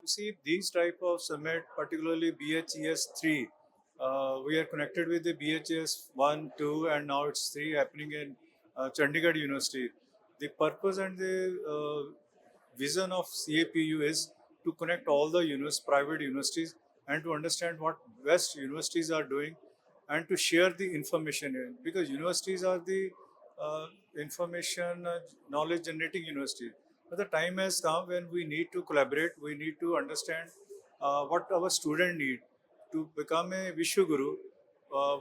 See, these type of summit, particularly BHES 3, we are connected with the BHES 1, 2, and now it's 3 happening in Chandigarh University. The purpose and the vision of CAPU is to connect all the private universities and to understand what best universities are doing and to share the information because universities are the uh, information knowledge generating universities. But the time has come when we need to collaborate, we need to understand what our students need to become a Vishwaguru.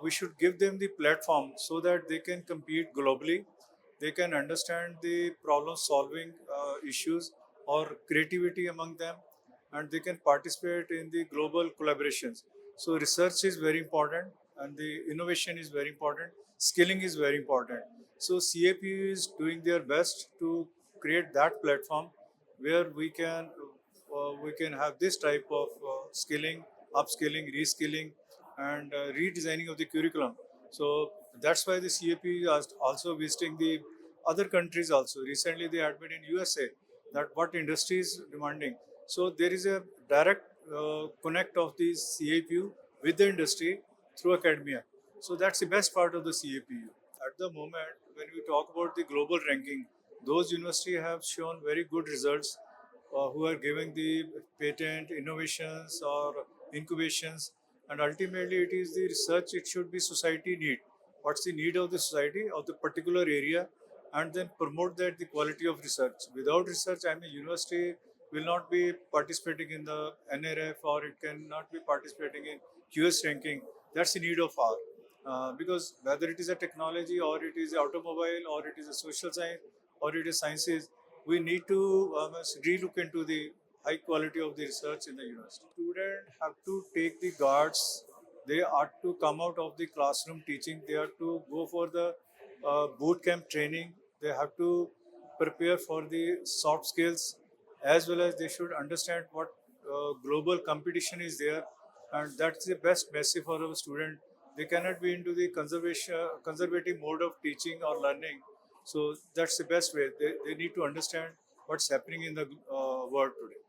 We should give them the platform so that they can compete globally, they can understand the problem solving issues or creativity among them, and they can participate in the global collaborations. So research is very important and the innovation is very important, skilling is very important. So CAPU is doing their best to create that platform where we can have this type of skilling, upskilling, reskilling, and redesigning of the curriculum. So that's why the CAP is also visiting the other countries also. Recently, they admitted in USA that what industry is demanding. So there is a direct connect of the CAPU with the industry through academia. So that's the best part of the CAPU. At the moment, when we talk about the global ranking, those universities have shown very good results who are giving the patent innovations or incubations, and ultimately it is the research, it should be society need, what's the need of the society of the particular area, and then promote that the quality of research. Without research, I mean, university will not be participating in the NRF, or it cannot be participating in QS ranking. That's the need of our because whether it is a technology or it is automobile or it is a social science or it is sciences, we need to relook into the high quality of the research in the university. Students have to take the guards. They are to come out of the classroom teaching. They are to go for the boot camp training. They have to prepare for the soft skills, as well as they should understand what global competition is there, and that's the best message for our student. They cannot be into the conservative mode of teaching or learning. So that's the best way. They need to understand what's happening in the world today.